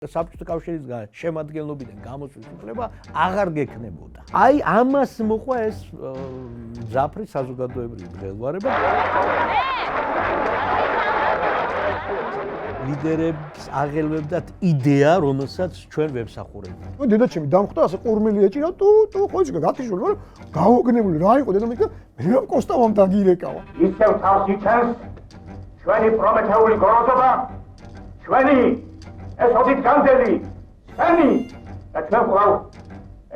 საბჭოთა კავშირის შემადგენლობიდან გამოსვლის უფლება აღარ გექნებოდა. აი ამას მოყვა ეს მძაფრი საზოგადოებრივი მღელვარება. ლიდერებს აღელვებდათ იდეა, რომელსაც ჩვენ ვემსახურებთ. დედაჩემი დამხვდა ასე ყურმელი ეჭირა ტუ ხოლმე გათიშული, მაგრამ გაოგნებული რა იყო დედამიწა მე კოსტავამ დაგირეკავა. ისევ თავს იცანს ჩვენი პრომეთეული გოროდობა, ჩვენი ეს ოდით განდელი, ჩვენი და ჩვენ ყავ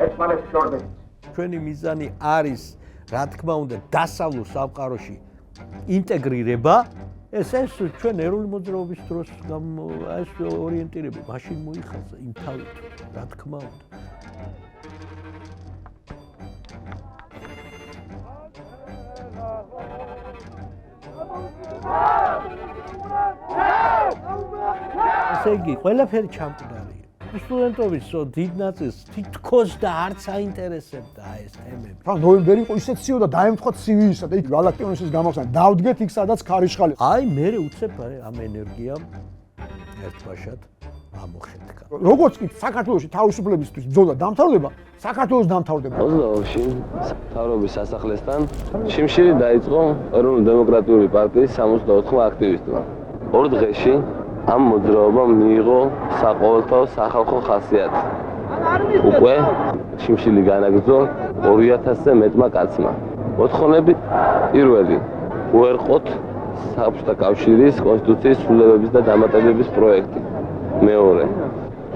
ერთმანეთს შორდებით. ჩვენი მიზანი არის, რა თქმა უნდა, დასავლურ სამყაროში ინტეგრირება. ეს ჩვენ ეროვნული მოძრაობის დროს ეს ორიენტირება მაშინ მოიხაზა იმ თავით, რა თქმა უნდა. ესე იგი, ყველაფერი ჩამკვდარია. სტუდენტობის დიდ ნაწილს თითქოს და არც აინტერესებდა ეს თემები. თან ნოემბერი იყო ისეთ ციო და დაემთხვა ცივისა და იქ გალაქტიონის გამახსნა. დავდგეთ იქ სადაც ქარიშხალი. აი მე უცებ ამ ენერგიამ ერთბაშად ამოხეთქა. როგორც კი საქართველოში თავისუფლებისთვის ბრძოლა დამთავრდება, საქართველოს დამთავრდება. 22-ში მთავრობის სასახლესთან შიმშილი დაიწყო ეროვნული დემოკრატიული პარტიის 64 აქტივისტმა. ორ დღეში ამ მოძრაობამ მიიღო საყოველთაო სახალხო ხასიათი. უკვე შიმშილი განაგრძო 2000-ზე მეტმა კაცმა. მოთხოვნები პირველი უერყოთ საბჭოთა კავშირის კონსტიტუციის ცვლილებების და დამატებების პროექტი. მეორე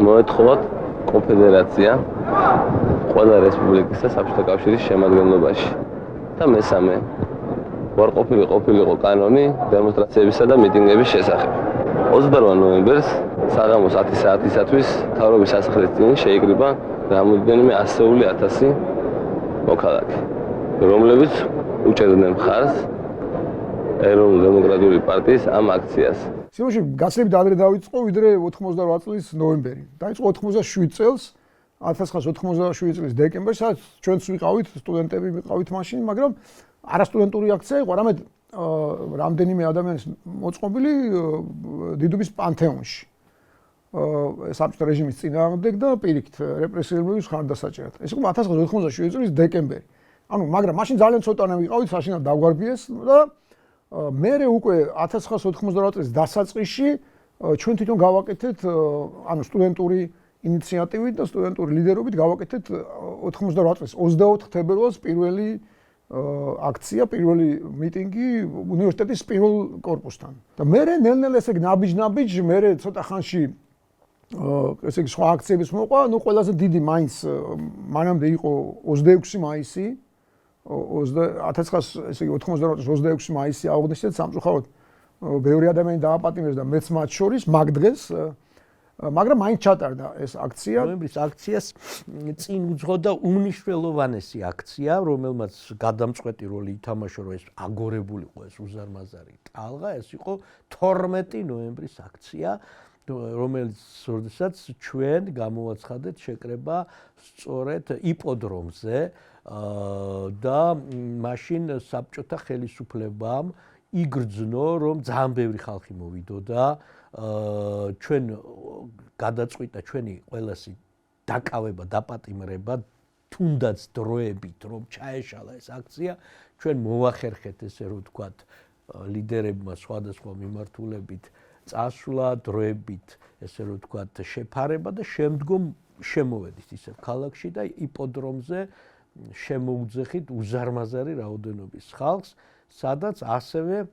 მოეთხოვათ კონფედერაცია ყველა რესპუბლიკის და საბჭოთა კავშირის შემადგენლობაში. და მესამე ყოფილიყო კანონი დემონსტრაციებისა და მიტინგების შესახებ. 28 ნოემბერს საღამოს 10 საათისათვის მთავრობის სასახლის წინ შეიკრიბა რამოდენიმე ასეული ათასი მოქალაქე, რომლებიც უჭერდნენ მხარს ეროვნული დემოკრატიული პარტიის ამ აქციას. სიუჟეტი გასლებით ადრე დაიწყო, ვიდრე 88 წლის ნოემბერი. დაიწყო 87 წელს, 1987 წლის დეკემბერში, სადაც ჩვენც ვიყავით, სტუდენტები ვიყავით მაშინ, მაგრამ არასტუდენტური აქცია იყო, არამედ რამდენიმე ადამიანის მოწყობილი დიდუბის პანთეონში. საბჭოთა რეჟიმის წინააღმდეგ და პირიქით რეპრესირებების ხარდასაჭერად. ეს იყო 1987 წლის დეკემბერი. ანუ მაგრამ მაშინ ძალიან ცოტანი ვიყავით, საშინად დაგვარბიეს და მერე უკვე 1998 წლის დასაწყისში ჩვენ თვითონ გავაკეთეთ ანუ სტუდენტური ინიციატივით და სტუდენტური ლიდერობით გავაკეთეთ 98 წლის 24 თებერვალს პირველი აქცია, პირველი მიტინგი უნივერსიტეტის პირველ კორპუსთან. და მერე ნელ-ნელ ესე ნაბიჯ, მერე ცოტა ხანში ესე იგი სხვა აქციების მოყვა, ნუ ყველაზე დიდი მაინც მანამდე იყო 26 მაისი 1986 მაისი აუგუსტში სამწუხაროდ ბევრი ადამიანი დააპატიმრეს და მეც მათ შორის მაგ დღეს მაგრამ მაინც ჩატარდა ეს აქცია. ნოემბრის აქციას წინ უძღოდა უმნიშვნელოვანესი აქცია, რომელმაც გადამწყვეტი როლი ითამაშა, რომ ეს აგორებულიყო ეს უზარმაზარი ტალღა, ეს იყო 12 ნოემბრის აქცია, რომელსაც ჩვენ გამოვაცხადეთ შეკრება სწორედ იპოდრომზე და მაშინ საბჭოთა ხელისუფლებამ იგრძნო, რომ ძალიან ბევრი ხალხი მოვიდოდა. ჩვენ გადაწყვიტა ჩვენი ყველასი დაკავება, დაპატიმრება, თუნდაც დროებით, რომ ჩაეშალა ეს აქცია, ჩვენ მოვახერხეთ ესე რომ ვთქვათ ლიდერებმა სხვადასხვა მიმართულებით წასვლა, დროებით ესე რომ ვთქვათ შეფარება და შემდგომ შემოვედით ისევ ქალაქში და იპოდრომზე შემოუძახით უზარმაზარი რაოდენობის ხალხს, სადაც ასევე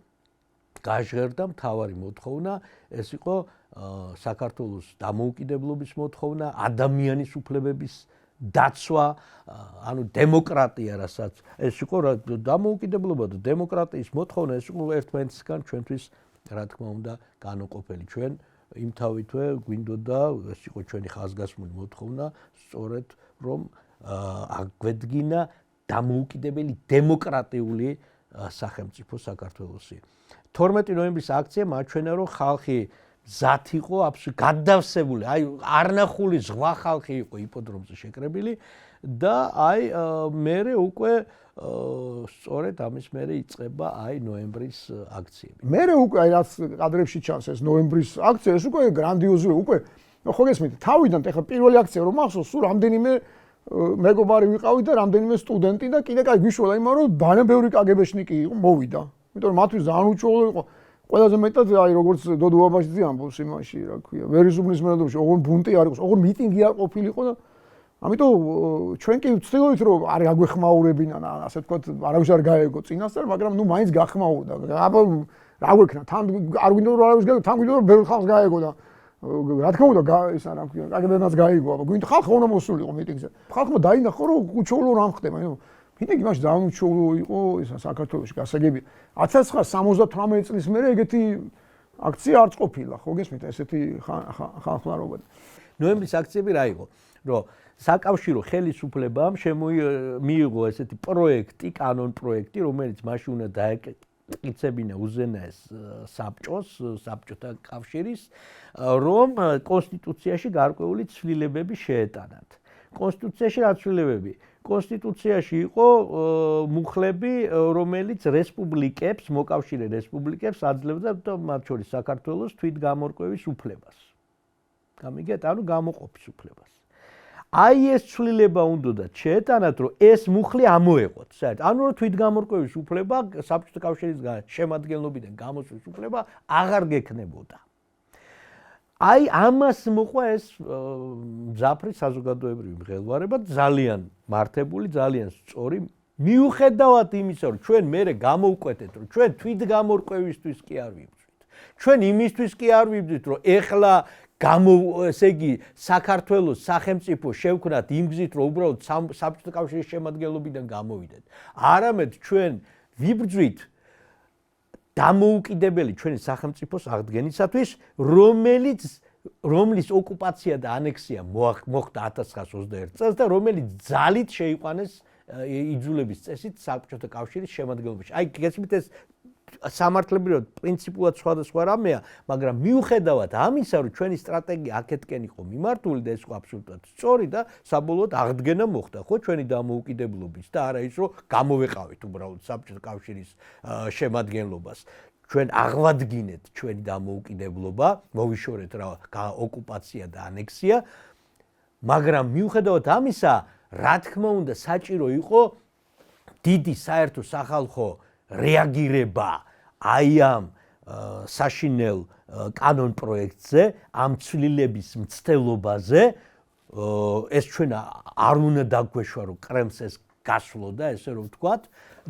გაჟღერდა მთავარი მოთხოვნა, ეს იყო საქართველოს დამოუკიდებლობის მოთხოვნა, ადამიანის უფლებების დაცვა, ანუ დემოკრატია, რასაც ეს იყო დამოუკიდებლობა და დემოკრატიის მოთხოვნა, ეს იყო ერთმანეთისგან ჩვენთვის, რა თქმა უნდა, განუყოფელი. ჩვენ იმთავითვე გვინდოდა, ეს იყო ჩვენი ხაზგასმული მოთხოვნა, სწორედ რომ აგვედგინა დამოუკიდებელი დემოკრატიული სახელმწიფო საქართველოსი. 12 ნოემბრის აქცია მაჩვენა, რომ ხალხი მზად იყო აბსოლუტურად გადავსებული, აი არნახული ზღვა ხალხი იყო იპოდრომზე შეკრებილი და აი მერე უკვე სწორედ ამის მერე იწყება აი ნოემბრის აქციები. მერე უკვე აი რაც კადრებში ჩანს ეს ნოემბრის აქცია, ეს უკვე გრანდიოზული, უკვე ხო გესმით, თავიდან ეხლა პირველი აქცია რომ მახსოვს, სულ რამდენიმე მეგობარი ვიყავით და რამდენიმე სტუდენტი და კიდე კაი გვიშველა იმან რომ ძალიან ბევრი კგბ-შნიკი იყო მოვიდა. იმიტომ რომ მათთვის ძალიან უჩვეულო იყო. ყველაზე მეტად აი როგორც დოდო აბაშიძე ამბობს იმაში, რა ქვია, ვერისუბნის მენადებში, ოღონ ბუნტი არ იყო, ოღონ მიტინგი არ ყოფილიყო და ამიტომ ჩვენ კი ვცდილობთ რომ არ გაგვეხმაურებინან, ასე ვთქვათ, არავის არ გაეგო წინასწარ, მაგრამ ნუ მაინც გახმაურდა. რა გვექნა, თან არ გვინდა რომ არავის გაეგო, თან გვინდა რომ ბევრ ხალხს გაეგო და რა თქმა უნდა, ის რა ქვია, კგბ-მაც გაიგო, აბა გვინდა ხალხი უნდა მოსულიყო მიტინგზე. ხალხმა დაინახო რომ უჩვეულო რამ ხდება, მიტინგი მაშინ ძალიან უჩვეულო იყო ისა საქართველოში გასაგები. 1978 წლის მერე ეგეთი აქცია არც ყოფილა, ხო გესმით, ესეთი ხალხმარობა. ნოემბრის აქციები რა იყო? რომ საკავშირო ხელისუფლებამ მიიღო ესეთი პროექტი, კანონ პროექტი, რომელიც მაშინ უნდა დაეკიცებინა უზენაეს საბჭოს, საბჭოთა კავშირის, რომ კონსტიტუციაში გარკვეული ცვლილებები შეეტანათ. კონსტიტუციაში რა ცვლილებები? კონსტიტუციაში იყო მუხლები, რომელიც რესპუბლიკებს, მოკავშირე რესპუბლიკებს აძლევდა მათ შორის საქართველოს თვითგამორკვევის უფლებას. გამიგეთ, ანუ გამოყოფის უფლებას. აი ეს ცვლილება უნდათ შეეტანათ, რომ ეს მუხლი ამოეღოთ, საერთოდ. ანუ რომ თვითგამორკვევის უფლება საბჭოთა კავშირის შემადგენლობიდან გამოსვლის უფლება აღარ გექნებოდა. აი ამას მოყვა ეს მძაფრი საზოგადოებრივი მღელვარება, ძალიან მართებული, ძალიან სწორი, მიუხედავად იმისა, რომ ჩვენ მერე გამოვკვეთეთ, რომ ჩვენ თვითგამორკვევისთვის კი არ ვიბრძვით. ჩვენ იმისთვის კი არ ვიბრძვით, რომ ეხლა ესე იგი საქართველოს სახელმწიფო შევქნათ იმ გზით, რომ უბრალოდ საბჭოთა კავშირის შემადგენლობიდან გამოვიდეთ. არამედ ჩვენ ვიბრძვით დამოუკიდებელი ჩვენი სახელმწიფოს აღდგენისათვის, რომლის ოკუპაცია და ანექსია მოხდა 1921 წელს და რომელიც ძალით შეიყვანეს იძულების წესით საბჭოთა კავშირის შემადგენლობაში. აი, გესმით ეს სამართლებრივად პრინციპულად სხვადასხვა რამეა, მაგრამ მიუხედავად ამისა, რომ ჩვენი სტრატეგია აქეთკენ იყო მიმართული და ეს იყო აბსოლუტურად სწორი და საბოლოოდ აღდგენა მოხდა, ხო, ჩვენი დამოუკიდებლობის და არა ის, რომ გამოვეყავით უბრალოდ საბჭოთა კავშირის შემადგენლობას. ჩვენ აღვადგინეთ ჩვენი დამოუკიდებლობა, მოვიშორეთ რა ოკუპაცია და ანექსია, მაგრამ მიუხედავად ამისა, რა თქმა უნდა, საჭირო იყო დიდი საერთო სახალხო რეაგირება აი ამ საშინელ კანონ პროექტზე, ამ ცვლილების მცდელობაზე, ეს ჩვენ არ უნდა დაგვეშვა, რომ კრემლს ეს გასვლო და ესე რომ ვთქვათ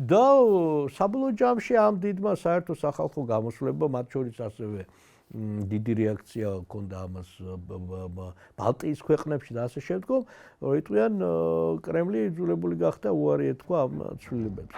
და საბოლოო ჯამში ამ დიდმა საერთო სახალხო გამოსვლებმა მათ შორის ასევე დიდი რეაქცია ჰქონდა ამას ბალტიის ქვეყნებში და ასე შემდგომ, რომ იტყვიან კრემლი იძულებული გახდა უარი ეთქვა ამ ცვლილებებს.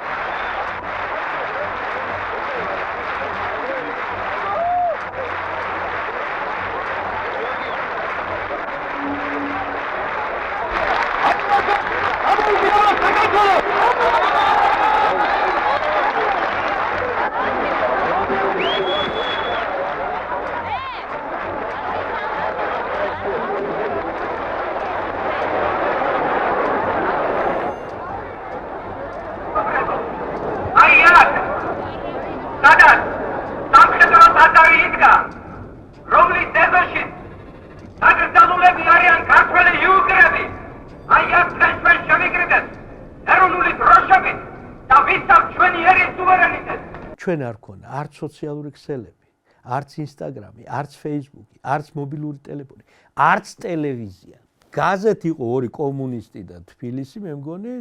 ჩვენ არ ქონა არც სოციალური ქსელები, არც ინსტაგრამი, არც ფეისბუქი, არც მობილური ტელეფონი, არც ტელევიზია. გაზეთი იყო ორი კომუნისტი და თბილისი, მე მგონი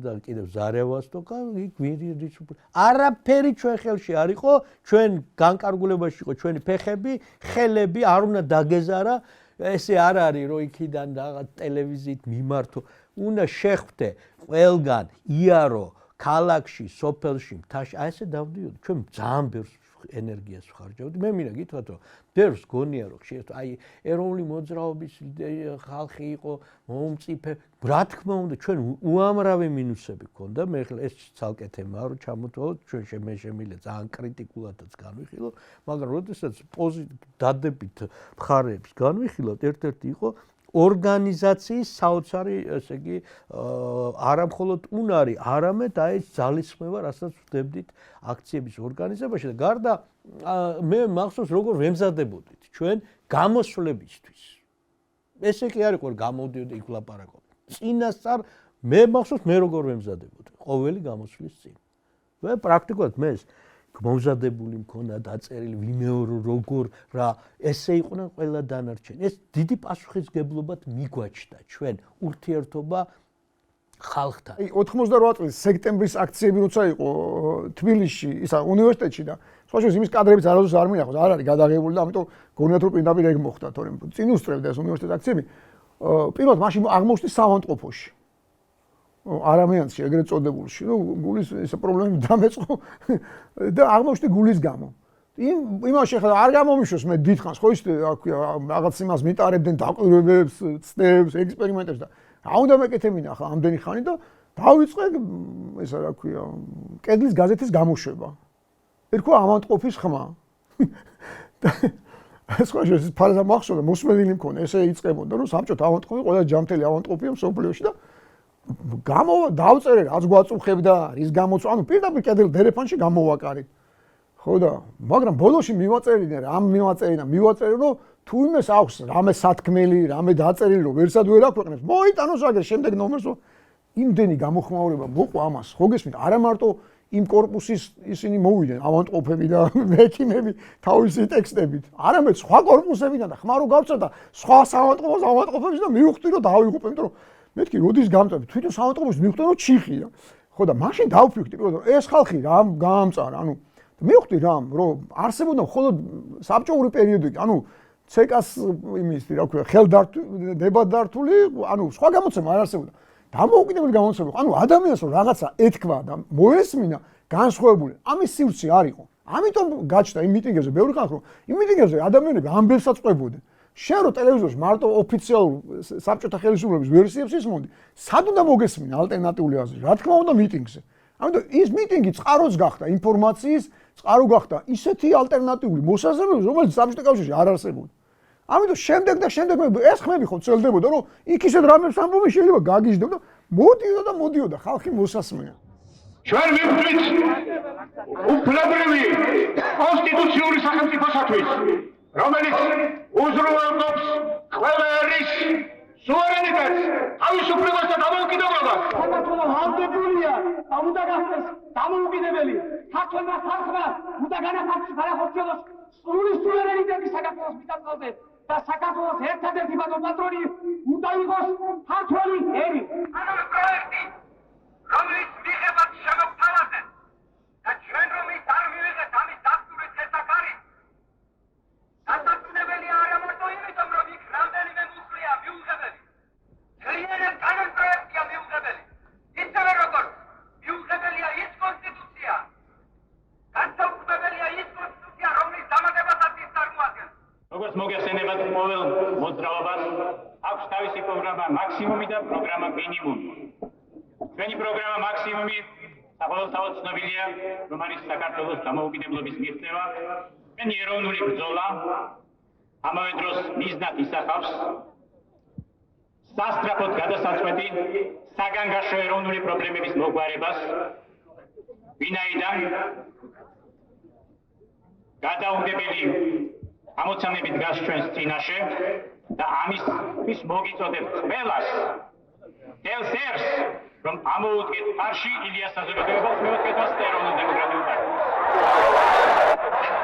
და კიდევ ზარევასტოკა, არაფერი ჩვენ ხელში არ იყო, ჩვენ განკარგულებაში იყო ჩვენი ფეხები, ხელები არ უნდა დაგეზარა, ესე არ არის რომ იქიდან რაღაც ტელევიზიით მიმართო, უნდა შეხვდე ყველგან იარო ქალაქში, სოფელში, მთაში, აი ესე დავდიოდი. ჩვენ ძალიან ბევრ ენერგიას ვხარჯავდი. მე მინდა გითხრათ, რომ ბევრს გონია, რომ ხშირად აი ეროვნული მოძრაობის ხალხი იყო, მომწიფე. რა თქმა უნდა, ჩვენ უამრავი მინუსები გქონდა. მე ხლა ეს ცალკე თემაა, რომ ჩამოთვალოთ, ჩვენ შემიძლია ძალიან კრიტიკულადაც განვიხილოთ, მაგრამ როდესაც დადებით მხარეებს განვიხილოთ, ერთ-ერთი იყო ორგანიზაციის საოცარი, ესე იგი, არა მხოლოდ უნარი, არამედ აი ეს ძალისხმევა, რასაც ვხვდებდით აქციების ორგანიზებაში და გარდა მე მახსოვს როგორ ვემზადებოდით ჩვენ გამოსვლებისთვის. ესე კი არ იყო გამოდიოდა იქ ლაპარაკობდა. წინასწარ მე მახსოვს მე როგორ ვემზადებოდი ყოველი გამოსვლის წინ. მე პრაქტიკულად მე მომზადებული მქონდა დაწერილი ვინაური როგორ რა ესე იყვნენ ყველა დანარჩენი. ეს დიდი პასუხისგებლობად მიგვაჩნდა ჩვენ ურთიერთობა ხალხთან. 88 წლის სექტემბრის აქციები როცა იყო თბილისში, ისა უნივერსიტეტში და სხვა შორის იმის კადრებიც არასდროს არ მინახავს, არ არის გადაღებული და ამიტომ გონიათ რომ პირდაპირ ეგ მოხდა, თორემ წინ უსწრებდა ეს უნივერსიტეტის აქციები. პირველად მაშინ აღმოჩნდა საავადმყოფოში. არამიანში ეგრეთ წოდებულში, ნუ გულის ეს პრობლემები დამეწყო და აღმოჩნდა გულის გამო. იმაში ხა არ გამომიშვეს მე დიდხანს, ხო ისე რა ქვია, რაღაც იმას მიტარებდნენ დაკვირვებებს, ცდებს, ექსპერიმენტებს და რა უნდა მეკეთებინა ახლა ამდენი ხანი და დავიწყე ესა რა ქვია, კედლის გაზეთის გამოშვება. ერქვა ავადმყოფის ხმა. სხვა შეს ფარაზა მახსოვდა, მოსმენილი მქონდა, ესე იწყებოდა, რომ საბჭოთა ავადმყოფი ყველა ჯამთელი ავადმყოფია მსოფლიოში და გამოვა დავწერე რაც გვაწუხებდა, რის გამოც, ანუ პირდაპირ კედელ დერეფანში გამოვაკარით. ხო და მაგრამ ბოლოში მივაწერინა, მივაწერი, რომ თუ იმეს აქვს რამე სათქმელი, რამე დაწერილი, რომ ვერსად ვერ აქვეყნებს, მოიტანოს აგერ შემდეგ ნომერს, იმდენი გამოხმაურება მოყვა ამას. ხო გესმით, არა მარტო იმ კორპუსის ისინი მოვიდნენ, ავადმყოფები და ექიმები თავისი ტექსტებით, არამედ სხვა კორპუსებიდან და ხმა რო გავწერდა სხვა ავადმყოფებს და მივხვდი რომ დავიღუპე, იმიტომ რომ მეთქი როდის გამწევი, თვითონ ავადმყოფებს მივხვდი რომ ჩიხია. ხო და მაშინ დავფიქრდი, რომ ეს ხალხი რა გაამწარა, ანუ მივხვდი რომ არსებობდა მხოლოდ საბჭოური პერიოდი, ანუ ცეკას იმის რა ქვია, დებატდართული, ანუ სხვა გამოცემა არ არსებობდა. დამოუკიდებელი გამოცემა, ანუ ადამიანს რომ რაღაცა ეთქვა და მოესმინა, განსხვავებული, ამის სივრცე არ იყო. ამიტომ გაჩნდა იმ მიტინგებზე ბევრი ხალხი, რომ იმ მიტინგებზე ადამიანები ამბებსაც ყვებოდნენ. შენ რო ტელევიზორში მარტო ოფიციალურ საბჭოთა ხელისუფლების ვერსიებს ისმენდი, სად უნდა მოგესმინა ალტერნატიული აზრი? რა თქმა უნდა მიტინგზე. ამიტომ ის მიტინგი წყაროც გახდა ინფორმაციის, წყარო გახდა ისეთი ალტერნატიული მოსაზრებების, რომელიც საბჭოთა კავშირში არ არსებობდა. ამიტომ შემდეგ ეს ხმები ხო წელდებოდა, რომ იქ ისეთ რამებს ამბობენ შეიძლება გაგიჟდებოდა, მოდიოდა ხალხი მოსასმენა. ჩვენ მივხვდით უფლებრივი კონსტიტუციური სახელმწიფოსათვის, რომელიც უზრუნველყოფს ყველა ერის სუვერენიტეტს, თავისუფლებას და დამოუკიდებლობას. საქართველო ვალდებულია და უნდა გახდეს დამოუკიდებელი. ქართველმა ხალხმა უნდა განახორციელოს განახორციელოს სრული სუვერენიტეტი საქართველოს მიწა-წყალზე და საქართველოს ერთადერთი პატრონი უნდა იყოს ქართველი ერი. ანუ პროექტი, რომელიც მიღებად შემოგთავაზეთ და ჩვენ რომ ის არ მივიღეთ ამის დახურვის შესახარი, დასაქმებელია არა მარტო იმიტომ, რომ იქ რამდენიმე მუხლია მიუღებელი. ძალიან კანონ პროექტია მიუღებელი. ისევე როგორც მიუღებელია ის კონსტიტუცია, განსაკუთრებელია ის კონსტიტუცია, რომლის დამატებასაც ის წარმოადგენს. როგორც მოგეხსენებათ ყოველ მოძრაობას აქვს თავისი პროგრამა მაქსიმუმი და პროგრამა მინიმუმი. ჩვენი პროგრამა მაქსიმუმი საყოველთაოდ ცნობილია, რომ არის საქართველოს დამოუკიდებლობის მიღწევა, ჩვენი ეროვნული ბრძოლა, ამავე დროს მიზნად ისახავს სასწრაფოდ გადასაწყვეტი საგანგაშო ეროვნული პრობლემების მოგვარებას, ვინაიდან გადაუგებელი ამოცანები დგას ჩვენს წინაშე და ამისთვის მოგიწოდებ ყველას თელს ერს, რომ ამოუდგეთ ფარში ილიას საზოგადოებას მეოთხე ეროვნულ დემოკრატიულ პარტიას.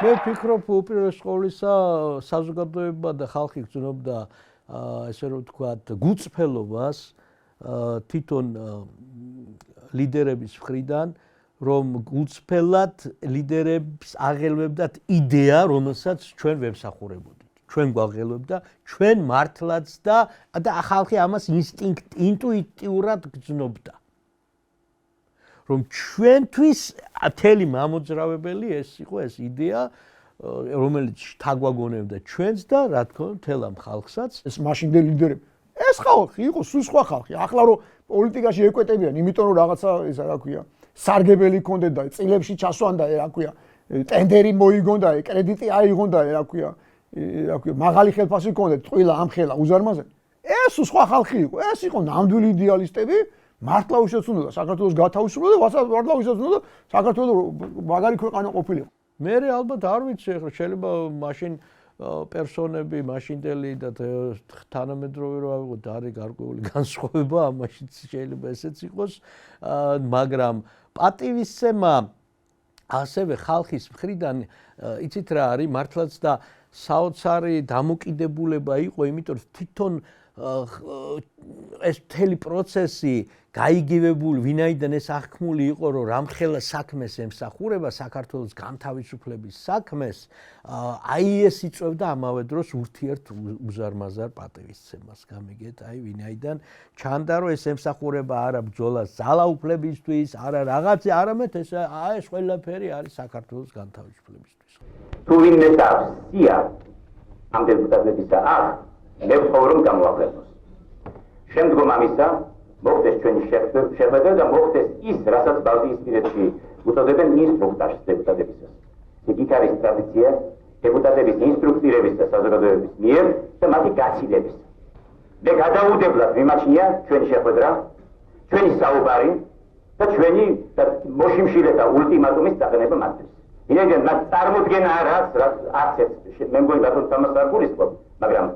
მე ვფიქრობ უპირველეს ყოვლისა საზოგადოება და ხალხი გრძნობდა ესე რომ ვთქვათ გულწრფელობას თვითონ ლიდერების მხრიდან, რომ გულწრფელად ლიდერებს აღელვებდათ იდეა, რომელსაც ჩვენ ვემსახურებოდით. ჩვენ გვაღელვებდა, ჩვენ მართლაც და ხალხი ამას ინტუიტიურად გრძნობდა. რომ ჩვენთვის მთელი მამოძრავებელი ეს იყო ეს იდეა, რომელიც თაგვაგონებდა ჩვენს და რა თქმა უნდა მთელ ამ ხალხსაც. ეს მაშინდელი ლიდერები. ეს ხალხი იყო სულ სხვა ხალხი. ახლა რომ პოლიტიკაში ეკვეტებიან, იმიტომ რომ რაღაცა ისა რა ქვია, სარგებელი ქონდეთ და წილებში ჩასვან და რა ქვია, ტენდერი მოიგონ და კრედიტი აიღონ და რა ქვია, მაღალი ხელფასი ქონდეთ, ტყილა ამხელა უზარმაზე. ეს სხვა ხალხი იყო. ეს იყო ნამდვილი იდეალისტები. მართლა უშეცნოდა საქართველოს გათავისუფლება და მართლა უშეცნოდა საქართველოს მაგარი ქვეყანა ყოფილიყო. მე ალბათ არ ვიცი, ახლა შეიძლება მაშინ პერსონები, მაშინდელი და თანამედროვე რო ავიღოთ, არის გარკვეული განსხვავება, ამაშიც შეიძლება ესეც იყოს, მაგრამ პატივისცემა ასევე ხალხის მხრიდან იცით რა არის მართლაც და საოცარი დამოკიდებულება იყო, იმიტომ რომ თვითონ ეს მთელი პროცესი გაიგივებული, ვინაიდან ეს აღქმული იყო, რომ რამხელა საქმეს ემსახურება საქართველოს განთავისუფლების საქმეს, აი ეს იწვევდა ამავე დროს ურთიერთ უზარმაზარ პატივისცემას, გამიგეთ, აი ვინაიდან ჩანდა, რომ ეს ემსახურება არა ბრძოლას ძალაუფლებისთვის, არა რაღაცა, არამედ ეს ყველაფერი არის საქართველოს განთავისუფლებისთვის. თუ ვინმე აქვს სია ამ დეპუტატებისა აქ, მე ვთხოვ რომ გამოაქვეყნოს. შემდგომ ამისა მოხდეს ჩვენი შეხვედრა და მოხდეს ის, რასაც ბალტიისპირეთში უწოდებენ ინსტრუქტაჟს დეპუტატებისას. იქ არის ტრადიცია დეპუტატების ინსტრუქტირების და საზოგადოების მიერ და მათი გაცილების. მე გადაუდებლად მიმაჩნია ჩვენი შეხვედრა, ჩვენი საუბარი და ჩვენი მოშიმშილება ულტიმატუმის დაყენება მათთვის. ვინაიდან მათ წარმოდგენა არ აქვს, არც ერთ მე მგონი ბატონ თამას არ გულისხმობ, მაგრამ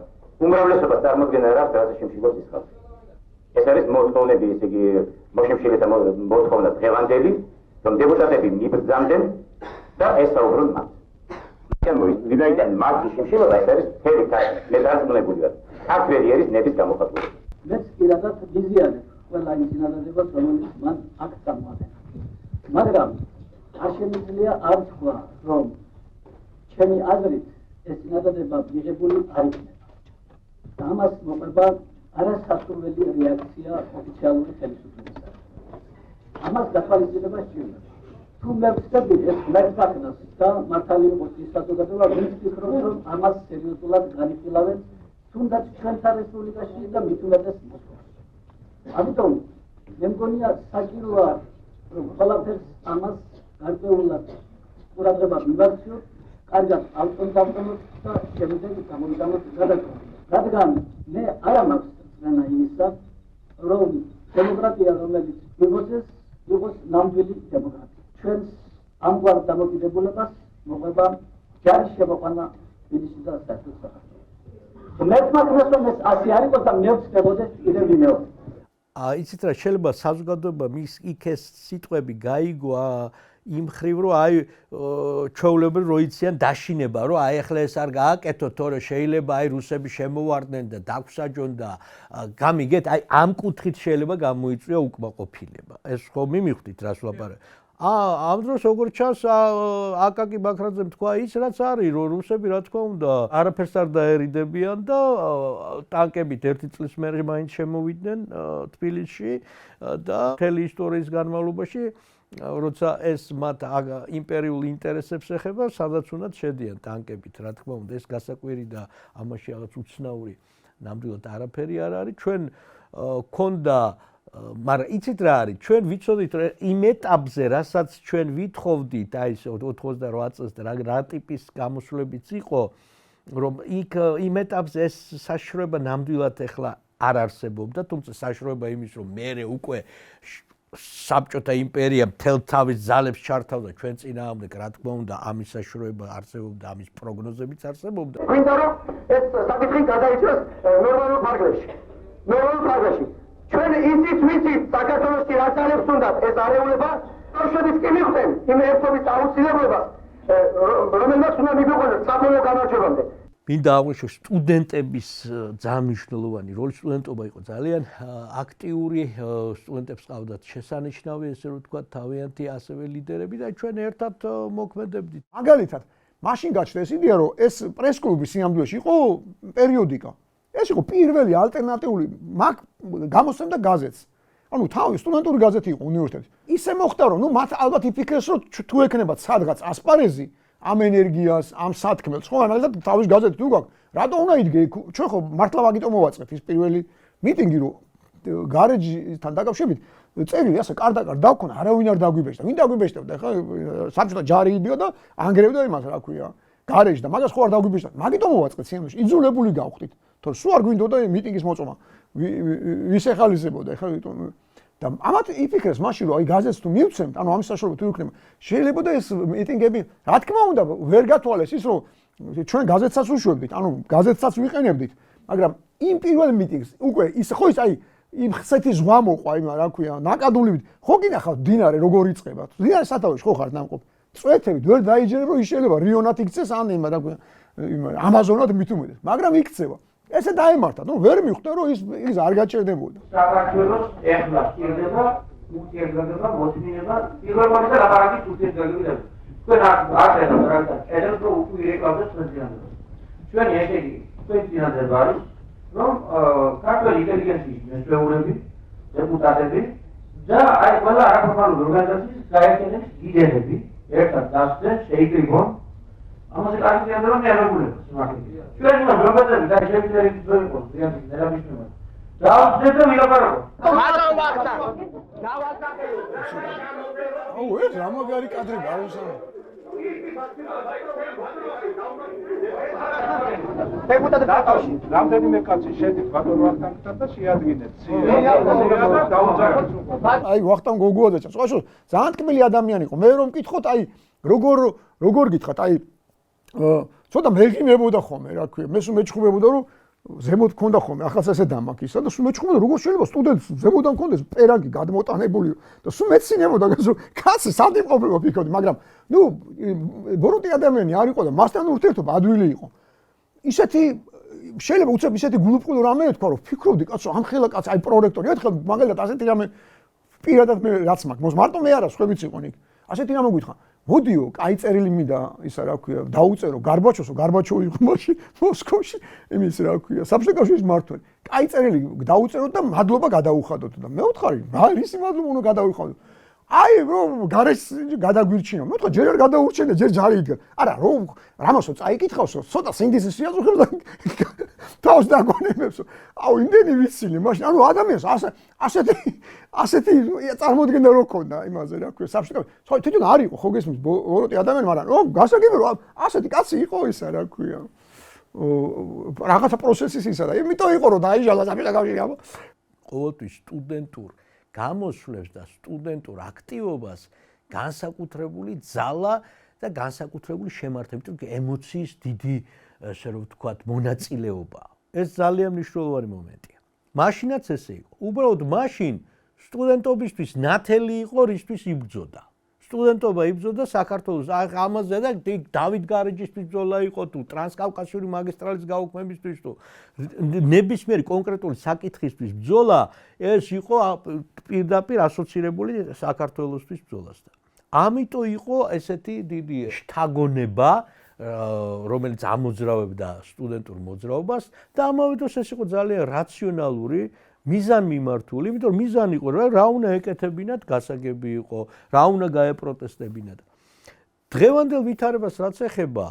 უმრავლესობას წარმოდგენა არ აქვს, რასაც შემშილობს ის ხალხი. ეს არის მოთხოვნები, ესე იგი მოშიმშილება მოთხოვნა დღევანდელი, რომ დეპუტატები მიბრძანდნენ და ესაუბრონ მათ. ვინაიდან მათი შემშილება ეს არის მთელი მე დარწმუნებული ვარ. ქართველი ერის ნების გამოხატულება. მეც პირადად ვიზიარებ ყველა იმ წინადადებას, რომელიც მან აქ წარმოაჩინა. მაგრამ არ შემიძლია არ თქვა, რომ ჩემი აზრით ეს წინადადება მიღებული არ იქნება. და ამას მოყვება არასასურველი რეაქცია ოფიციალური ხელისუფლებისა. ამას გათვალისწინება სჭირდება. თუ მე ვწდები ეს მერწაკნას და მართალი იყოს ის საზოგადოება, ვინც ფიქრობს, რომ ამას სერიოზულად განიხილავენ, თუნდაც ჩვენთან რესპუბლიკაში და მით უმეტეს მოსკოვში. ამიტომ მე მგონია საჭიროა, რომ ყველაფერს ამას გარკვეულად ყურადღება მივაქციოთ, კარგად ავტონდამტვირთოთ და შემდეგ გამოვიდამოთ გადაწყვეტილება. რადგან მე არ მაქვს წრენა იმისა, რომ დემოკრატია, რომელიც მიღoses, იყოს ნამდვილი დემოკრატია. ჩვენს ამგვარ დამოკიდებულებას მოყვება ჯარის შემოყვანა თბილისში და საერთოდ საქართველოში. მე ვთქვათ, რომ ეს ასე არ იყოს და მე ვწდებოდეს კიდევ ვინმეოდეს. იცით რა, შეიძლება საზოგადოება მის იქ ეს სიტყვები გაიგო იმ ხრივ, რომ აი ჩვეულებრივ რო იციან დაშინება, რომ აი ახლა ეს არ გააკეთო, თორე შეიძლება აი რუსები შემოვარდნენ და დაგვსაჯონ და გამიგეთ, აი ამ კუთხით შეიძლება გამოიწვია უკმაყოფილება. ეს ხო მიმიხვდით რას ვაპარებ. ამ დროს როგორ ჩანს აკაკი ბაქრაძემ თქვა ის რაც არის, რომ რუსები რა თქმა უნდა არაფერს არ დაერიდებიან და ტანკებით ერთი წლის მერე მაინც შემოვიდნენ თბილისში და მთელი ისტორიის განმავლობაში როცა ეს მათ იმპერიულ ინტერესებს ეხება, სადაც უნდა შედიან ტანკებით, რა თქმა უნდა, ეს გასაკვირი და ამაში რაღაც უცნაური ნამდვილად არაფერი არ არის. ჩვენ ქონდა მაგრამ იცით რა არის, ჩვენ ვიცოდით იმ ეტაპზე, რასაც ჩვენ ვითხოვდით, აი ეს 88 წელს და რა ტიპის გამოსვლებიც იყო, რომ იქ იმ ეტაპზე ეს საშიშროება ნამდვილად ეხლა არ არსებობდა, თუმცა საშიშროება იმის, რომ მე უკვე საბჭოთა იმპერია მთელ თავის ძალებს ჩართავდა ჩვენ წინააღმდეგ, რა თქმა უნდა, ამის საშიშროება არსებობდა, ამის პროგნოზებიც არსებობდა. გვინდა რომ ეს საკითხი გადაიწვეს ნორმალურ ფარგლებში. ნორმალურ ფარგლებში. ჩვენ ისიც ვიცით საქართველოში რა ძალებს უნდათ ეს არეულება, შედით კი მიხვდნენ იმ ერთობის აუცილებლობას, რომელმაც უნდა მივიღოს საბოლოო გამარჯვებამდე. მინდა აღვნიშნო სტუდენტების ძალიან მნიშვნელოვანი როლი. სტუდენტობა იყო ძალიან აქტიური, სტუდენტებს ყავდათ შესანიშნავი, ესე რომ ვთქვათ, თავიანთი ასევე ლიდერები და ჩვენ ერთად მოქმედებდით. მაგალითად, მაშინ გაჩნდა ეს იდეა, რომ ეს პრესკლუბის სინამდვილეში იყო პერიოდიკა. ეს იყო პირველი ალტერნატიული მაგ გამოსცემდა გაზეთს. ანუ თავი სტუდენტური გაზეთი იყო უნივერსიტეტის. ისე მოხდა, რომ მათ ალბათ იფიქრეს, რომ თუ ექნებათ სადღაც ასპარეზი ამ ენერგიას, ამ სათქმელს, ხო, მაგალითად თავის გაზეთი თუ გაქვს, რატო უნდა იდგე? ჩვენ ხო მართლა მაგიტომ მოვაწყეთ ის პირველი მიტინგი, რომ გარეჯთან დაკავშირებით წერილი ასე კარდაკარ დავქონა, არავინ არ დაგვიბეჭდა. ვინ დაგვიბეჭდებდა? ხა საბჭოთა ჯარი იდიოდა, ანგრევდა იმას, რა ქვია, გარეჯს და მაგას ხო არ დაგვიბეჭდა. მაგიტომ მოვაწყეთ სიამოვნებაში. იძულებული გავხდით. თორე სულ არ გვინდოდა მიტინგის მოწომა. ვის ეხალისებოდა, ხა და ამათ იფიქრეს მაშინ რომ აი გაზეთს თუ მივცემთ, ანუ ამის საშუალებით თუ იქნება, შეიძლება და ეს მიტინგები, რა თქმა უნდა, ვერ გათვალეს ის რომ ჩვენ გაზეთსაც უშვებდით, ანუ გაზეთსაც ვიყენებდით, მაგრამ იმ პირველ მიტინგს უკვე ის ხო ის აი იმ ხსეთი ზღვა მოყვა იმ რა ქვია, ნაკადულებით. ხო გინახავთ დინარე როგორ იწყება? დინარე სათავეში ხო ხარ ნამყოფ. წვეთებით ვერ დაიჯერებ რომ ის შეიძლება რიონად იქცეს ან იმ რა ქვია, ამაზონად მით უმეტეს, მაგრამ იქცევა. ესე დაემართა, ნუ ვერ მიხვდა რომ ის არ გაჭერდებოდა. საქართველოს ეხლა სჭირდება ურთიერთობა, მოთმინება, პირველ რიგში ლაპარაკის ურთიერთობები. თქვენ არ ხედავთ, ედებს რომ უკვე ირეკავდეს პრეზიდენტს. ჩვენი ესე იგი, თქვენ წინადადება არის, რომ ქართული ინტელიგენციის მეშვეურები, დეპუტატები და აი ყველა არაფორმალური ორგანიზაციის გაერთიანების ლიდერები ერთად დასწრენ, შეიკრიბონ ამაზე კარგი წინადადება მეღებულება სიმართლეა. ჩვენ იმას რომბედები და შეგვიძლია ის ძველი იყოს, ზიანის ნერაბიშნობა. დაუძეთ და ვილაპარაკო. აუ ეს რა მაგარი კადრები არის ამ. დეპუტატები დაკავშირ. რამდენიმე კაცი შედით ბატონ ვახტანგთან და შეადგინეთ. აი ვახტანგ გოგოაძე სწორედ ძალიან თქმელი ადამიანი იყო. მე რომ მკითხოთ აი როგორ გითხრათ აი ცოტა მეგიმებოდა ხოლმე რა ქვია. მე სულ მეჩხუბებოდა რომ ზემოთ მქონდა ხოლმე ახალს ესე დამაკისა და სულ მეჩხუბებოდა როგორ შეიძლება სტუდენტს ზემოდან მქონდეს პერანგი გადმოტანებული და სულ მეცინებოდა კაცი სად იმყოფება ფიქრობდი მაგრამ ნუ ბოროტი ადამიანი არ იყო და მასთან ურთიერთობა ადვილი იყო. ისეთი შეიძლება უცებ ისეთი გულუბრყვილო რამე თქვა რომ ფიქრობდი კაცო ამ ხელა კაცი აი პროექტორი ერთხელ მაგალითად ასეთი რამე პირადად მე რაც მაქვს მარტო მე არა სხვებიც იყვნენ იქ ასეთი რამე გითხრა მოდიო კაი წერილი მინდა ისა რა ქვია დაუწერო გარბაჩოვს გარბაჩოვი იყო მაშინ მოსკოვში იმის რა ქვია საბჭოთა კავშირის მმართველი კაი წერილი დაუწეროთ და მადლობა გადაუხადოთ და მე ვთხარი რა ისი მადლობა უნდა გადაუხადოთ აი რომ გარეშე გადაგვირჩინო მე ვთქვა ჯერ არ გადაურჩენე ჯერ ჯარი იდგა არა რომ რამოსო წაიკითხავსო ცოტა სინდისის შეაზოხებს და თავს დაგონებებსო აუ იმდენი ვიცილი მაშინ ანუ ადამიანს ასეთი წარმოდგენა რო ქონდა იმაზე რა ქვია საბჭოთა თვითონ არ იყო ხო გესმის ბოროტი ადამიანი მაგრამ რომ გასაგები რომ ასეთი კაცი იყო ისა რა ქვია რაღაცა პროცესის ისა და იმიტომ იყო რომ დაიჟალა საბჭოთა კავშირი აბა ყოველთვის სტუდენტურ გამოსვლებს და სტუდენტურ აქტივობას განსაკუთრებული ძალა და განსაკუთრებული შემართებით ემოციის დიდი ასე რომ ვთქვათ მონაწილეობა. ეს ძალიან მნიშვნელოვანი მომენტია. მაშინაც ესე იყო. უბრალოდ მაშინ სტუდენტობისთვის ნათელი იყო რისთვის იბრძოდა. სტუდენტობა იბრძოდა საქართველოს ამაზე და დავით გარეჯისთვის ბრძოლა იყო თუ ტრანსკავკასიური მაგისტრალის გაუქმებისთვის თუ ნებისმიერი კონკრეტული საკითხისთვის ბრძოლა ეს იყო პირდაპირ ასოცირებული საქართველოსთვის ბრძოლასთან. ამიტომ იყო ესეთი დიდი შთაგონება რომელიც ამოძრავებდა სტუდენტურ მოძრაობას და ამავე დროს ეს იყო ძალიან რაციონალური მიზანმიმართული, იმიტომ რომ მიზანი იყო რა უნდა ეკეთებინათ, გასაგები იყო, რა უნდა გაეპროტესტებინათ. დღევანდელ ვითარებას რაც ეხება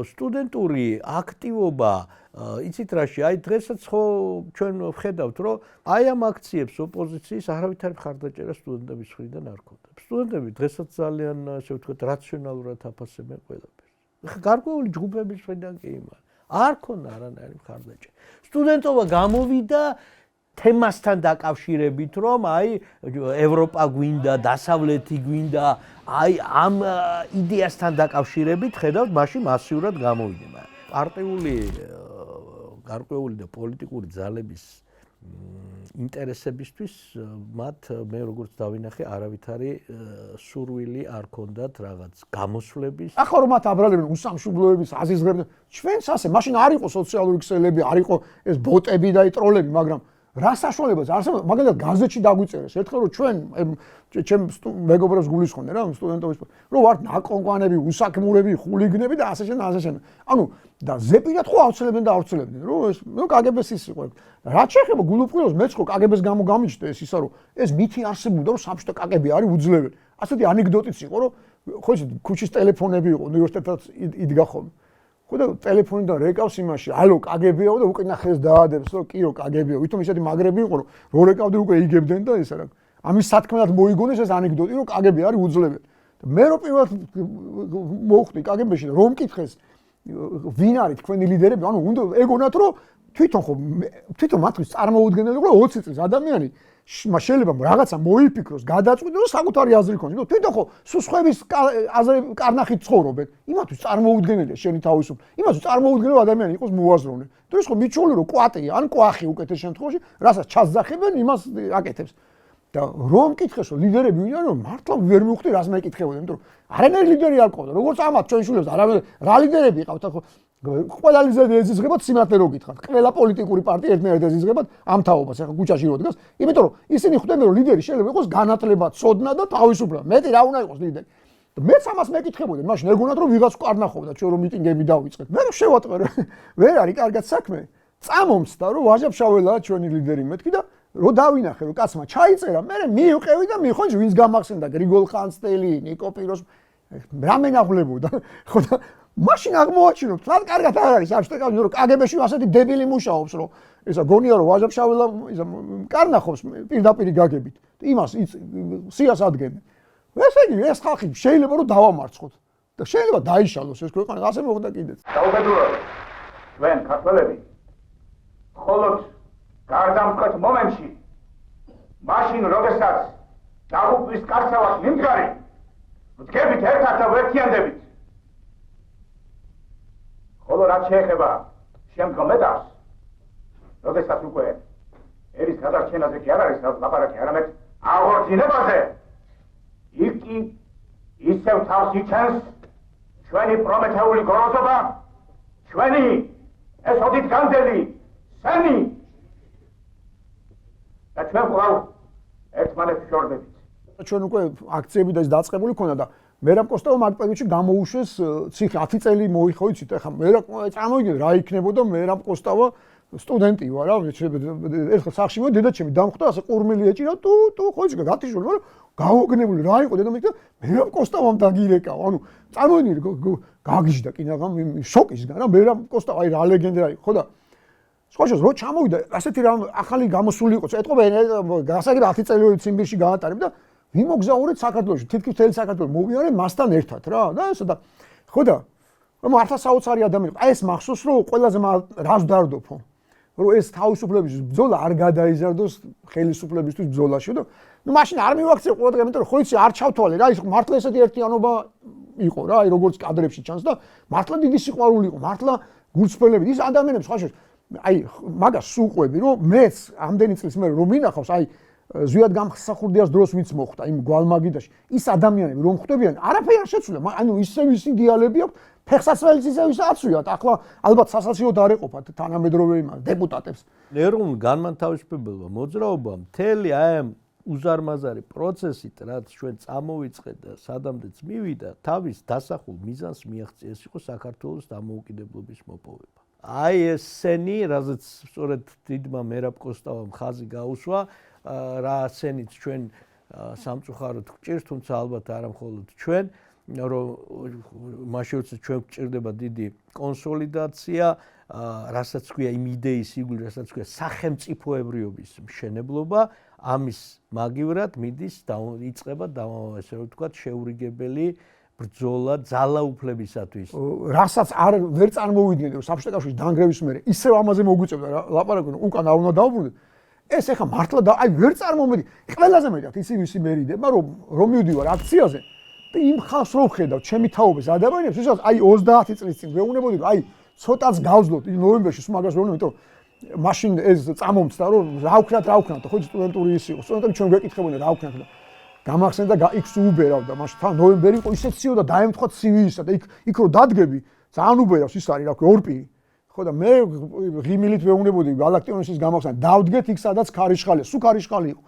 სტუდენტური აქტივობა, იცით რაში, აი დღესაც ხო ჩვენ ვხედავთ, რომ აი ამ აქციებს ოპოზიციის არავითარი მხარდაჭერა სტუდენტების მხრიდან არ ქონდა. სტუდენტები დღესაც ძალიან ასე ვთქვათ რაციონალურად აფასებენ ყველაფერს. გარკვეული ჯგუფების მხრიდან კი იმან არ ქონდა არანაირი მხარდაჭერა. სტუდენტობა გამოვიდა თემასთან დაკავშირებით, რომ აი ევროპა გვინდა, დასავლეთი გვინდა, აი ამ იდეასთან დაკავშირებით ხედავთ, მაშინ მასიურად გამოვიდება. პარტიული, გარკვეული და პოლიტიკური ძალების ინტერესებისთვის მათ მე როგორც დავინახე, არავითარი სურვილი არ ქონდათ რაღაც გამოსვლების. ახლა რომ მათ აბრალებენ უსამშუბლოების აზიზღებდნენ, ჩვენს ასე, მაშინ არ იყო სოციალური ქსელები, არ იყო ეს ბოტები და ტროლები, მაგრამ რა საშუალებაც არსებობს მაგალითად გაზეთში დაგვიწერეს ერთხელ რომ ჩვენ ჩემ მეგობრებს გულისხმობდნენ რა სტუდენტობის რომ ვართ ნაკონკვანები უსაქმურები ხულიგნები და ასე შენ ანუ და ზეპირად ხო ავცელებდნენ და ავრცელებდნენ რომ ეს ნუ კგბ-ს ის იყო რაც შეეხება გულუბრყვილოს მეც ხო კგბ-ს გამო გამიჩნდა ეს ისა რომ ეს მითი არსებობდა რომ საბჭოთა კგბ არის უძლებელი ასეთი ანეკდოტიც იყო რომ ხო ის ქუჩის ტელეფონები იყო უნივერსიტეტად იდგა ხოლმე ხო და ტელეფონიდან რეკავს იმაში, ალო კგბ-ო და უკვე ნახეს დაადებს, რომ კიო კგბ-ო, ვითომ ისეთი მაგრები იყო, რომ რეკავდი უკვე იგებდნენ და ესა რა. ამის სათქმელად მოიგონეს ეს ანეკდოტი, რომ კგბ არის უძლებელი. მე რო პირველად მოვხვდი კგბ-ში და რომ მკითხეს ვინ არის თქვენი ლიდერები, ანუ უნდა ეგონათ რომ თვითონ მათთვის წარმოუდგენელი იყო 20 წლის ადამიანი შეიძლება რაღაცა მოიფიქროს, გადაწყვიტოს და საკუთარი აზრი ქონდეს. ნუ თვითონ ხო სხვების აზრი კარნახით ცხოვრობენ. იმათვის წარმოუდგენელია შენი თავისუფლება. იმათვის წარმოუდგენელი ადამიანი იყოს მოაზროვნე. თუ ის ხო მიჩვეული რომ კვატია ან კვახი უკეთეს შემთხვევაში, რასაც ჩასძახებენ, იმას აკეთებს. და რომ მკითხეს რომ ლიდერები ვინან რომ მართლა ვერ მივხვდი რას მეკითხებოდნენ, იმიტომ რომ არანაირი ლიდერი არ ყავდა. როგორც ამათ ჩვენ შულებს რა ლიდერები ყავთ ხო ყველა ლიდერი ეზიზღებათ სიმართლე რო გითხრათ. ყველა პოლიტიკური პარტია ერთმანეთს ეზიზღებათ ამ თაობას. ახლა ქუჩაში რო დგას, იმიტომ რომ ისინი ხვდნენ რომ ლიდერი შეიძლება იყოს განათლება, ცოდნა და თავისუფლება. მეტი რა უნდა იყოს ლიდერი. და მეც ამას მეკითხებოდნენ, მაშინ ეგონათ რომ ვიღაც ყარნახობდა ჩვენ რომ მიტინგები დავიწყეთ. მე შევატყე ვერ არის კარგად საქმე. წამომცდა რომ ვაჟა-ფშაველაა ჩვენი ლიდერი მეთქი და რო დავინახე რომ კაცმა ჩაიწერა, მე მივყევი და მიხონჯ ვინც გამახსენდა გრიგოლ ხანძთელი, ნიკო პიროს რა მენახლებოდა. ხო და მაშინ აღმოაჩინო, თან კარგად არ არის საბჭოთა კავშირი, რომ კგბ-ში ასეთი დებილი მუშაობს, რომ ესა გონია რომ ვაჟა-ფშაველა კარნახობს პირდაპირ გაგებით. იმას სიას ადგენენ. ესე იგი ეს ხალხი შეიძლება რომ დავამარცხოთ და შეიძლება დაიშალოს ეს ქვეყანა, ასე მოხდა კიდეც. საუბედუროთ, ჩვენ ქართველები მხოლოდ გარდამტყვეტ მომენტში, მაშინ როდესაც დაღუპვის კარცევას მიმდგარი, ვდგებით ერთად და ვერთიანდებით. ხოლო რაც შეეხება შემდგომ ეტაპს, როდესაც უკვე ერის გადარჩენაზე კი არ არის ლაპარაკი, არამედ აღორძინებაზე, იქ კი ისევ თავს იჩენს ჩვენი პრომეთეული გოროზობა, ჩვენი ეს ოდით განდელი სენი და ჩვენ ყავ ერთმანეთს შორდებით. ჩვენ უკვე აქციები და ის დაწყებული ქონდა და მერაბ კოსტავამ აქ პერიოდში გამოუშვეს ციხე 10 წელი მოიხო იცით ახლა წარმოვიდგინე რა იქნებოდა მერაბ კოსტავა სტუდენტი ვარ რა ერთხელ სახში მო დედაჩემი დამხვდა ასე ყურმელი ეჭირა თუ ხო იცი გათიშული მაგრამ გაოგნებული რა იყო დედამისი და მერაბ კოსტავამ დაგირეკა ანუ წარმოვიდგინე გაგიჟდა კინაღამ შოკისგან რა მერაბ კოსტავა აი რა ლეგენდა იყო ხო და სკოშოს რო ჩამოვიდა ასეთი რა ახალი გამოსული იყო ეტყობა გასაგები 10 წელი ციმბირში გაატარებ და ვიმოგზაურეთ საქართველოში თითქმის მთელი საქართველო მოვიარე მასთან ერთად რა და ესა და ხო და მართლა საოცარი ადამიანი აი ეს მახსოვს რომ ყველაზე რას დავდობო რომ ეს თავისუფლების ბრძოლა არ გადაიზარდოს ხელისუფლებისთვის ბრძოლაში და ნუ მაშინ არ მივაქცე ყოველდღე იმიტომ რომ ხო იცი არ ჩავთვალე რა ის მართლა ესეთი ერთიანობა იყო რა აი როგორც კადრებში ჩანს და მართლა დიდი სიყვარული იყო მართლა გულწრფელები ის ადამიანებს ხაშოს აი მაგას სუყვები რომ მეც ამდენი წლის მერე რომ მინახავს აი ზვიად გამსახურდიას დროს ვინც მოხდა იმ გვალმაგიდაში ის ადამიანები რომ ხვდებიან არაფერი არ შეცვლა ანუ ისევ ის იდეალები აქვს ფეხსაცმელიც ისევ ის აწვიათ ახლა ალბათ სასაცილოდ არ ეყოფათ თანამედროვე იმას დეპუტატებს ეროვნულ განმათავისუფლებელმა მოძრაობამ მთელი აი ამ უზარმაზარი პროცესით რაც ჩვენ წამოვიწყეთ და სადამდეც მივიდა თავის დასახულ მიზანს მიაღწია ეს იყო საქართველოს დამოუკიდებლობის მოპოვება აი ეს სენი რაზეც სწორედ დიდმა მერაბ კოსტავამ ხაზი გაუსვა რა სენით ჩვენ სამწუხაროდ გვჭირს თუმცა ალბათ არა მხოლოდ ჩვენ რომ მაშინ ჩვენ გვჭირდება დიდი კონსოლიდაცია რასაც ქვია იმ იდეის იგული რასაც ქვია სახელმწიფოებრიობის მშენებლობა ამის მაგივრად მიდის იწყება ესე ვთქვათ შეურიგებელი ბრძოლა ძალაუფლებისათვის რასაც არ ვერ წარმოვიდგენთ რომ საბჭოთა კავშირის დანგრევის მერე ისევ ამაზე მოგვიწევდა ლაპარაკი უკან არ უნდა დავბრუნდეთ ეს ახლა მართლა და აი ვერ წარმომედი ყველაზე მეტად ისინი მერიდება რომ მივდივარ აქციაზე და იმ ხალხს რო ვხედავ ჩემი თაობის ადამიანებს ვისაც აი 30 წლის წინ ვეუბნებოდი რომ აი ცოტაც გავძლოთ ნოემბერში სულ მაგას ვეუბნები იმიტომ მაშინ ეს წამომცდა რომ რა ვქნათ ხო სტუდენტური ის იყო სტუდენტები ჩვენ გვეკითხებოდნენ რა ვქნათ და გამახსენდა იქ სულ უბერავდა მაშინ თან ნოემბერი იყო ისე ციო და დაემთხვა ცივისა და იქ რო დადგები ძალიან უბერავს ის არის რა ქვია ორპირი ხო და მე ღიმილით ვეუბნებოდი გალაქტიონის გამახსენდა დავდგეთ იქ სადაც ქარიშხალია სულ ქარიშხალი იყო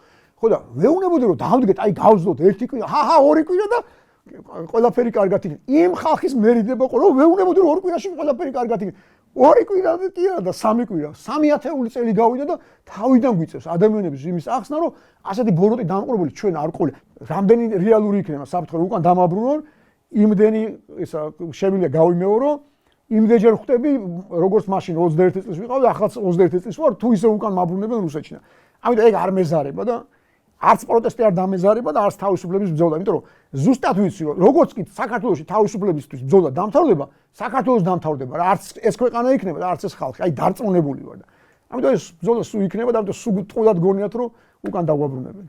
ხო და ვეუბნებოდი რომ დავდგეთ აი გავძლოთ ერთი კვირა ორი კვირა და ყველაფერი კარგად იქნება იმ ხალხის მერიდება ყო რომ ვეუბნებოდი რომ ორ კვირაში ყველაფერი კარგად იქნება ორი კვირა კი არა და სამი კვირა 3000 წელი გავიდა და თავიდან გვიწევს ადამიანების იმის ახსნა რომ ასეთი ბოროტი დამყრობელი ჩვენ არ ყოლე რამდენი რეალური იქნება საფრთხე უკან დამაბრუნონ იმდენი ესა შემიძლია გავიმეორო იმდენჯერ ხვდები როგორც მაშინ 21 წლის ვიყავ და ახლა 21 წლის ვარ თუ ისე უკან მაბრუნებენ რუსეთში ამიტომ ეგ არ მეზარება და არც პროტესტი არ დამეზარება და არც თავისუფლების ბრძოლა იმიტომ რომ ზუსტად ვიცი რომ როგორც კი საქართველოში თავისუფლებისთვის ბრძოლა დამთავრდება საქართველოს დამთავრდება რა არც ეს ქვეყანა იქნება და არც ეს ხალხი აი დარწმუნებული ვარ და ამიტომ ეს ბრძოლა სულ იქნება და ამიტომ სულ ტყუილად გონიათ რომ უკან დაგვაბრუნებენ.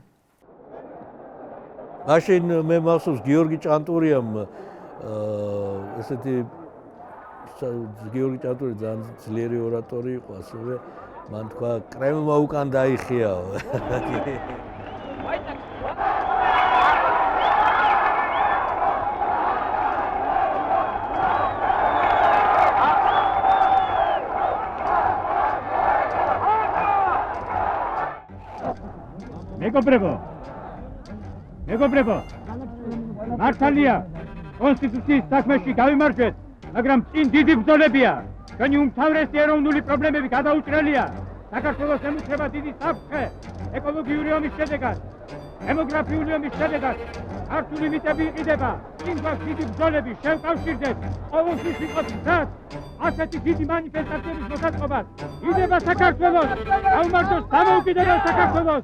მაშინ მე მახსოვს გიორგი ჭანტურიამ ესეთი გიორგი ჭანტური ძალიან ძლიერი ორატორი იყო, ასევე მან თქვა კრემლმა უკან დაიხიაო. მეგობრებო, მართალია, კონსტიტუციის საქმეში გავიმარჯვეთ, მაგრამ წინ დიდი ბრძოლებია. ჩვენი უმთავრესი ეროვნული პრობლემები გადაუჭრელია. საქართველოს ემუქრება დიდი საფრთხე, ეკოლოგიური ომის შედეგად, დემოგრაფიული ომის შედეგად. ქართული მიტები იყიდება, წინ გვაქვს დიდი ბრძოლები, შევკავშირდეთ, ყოველთვის ვიყოთ მზად, ასეთი დიდი მანიფესტაციების მოსაწყობად. იდება საქართველოს, გაუმართოს დამოუკიდებელ საქართველოს.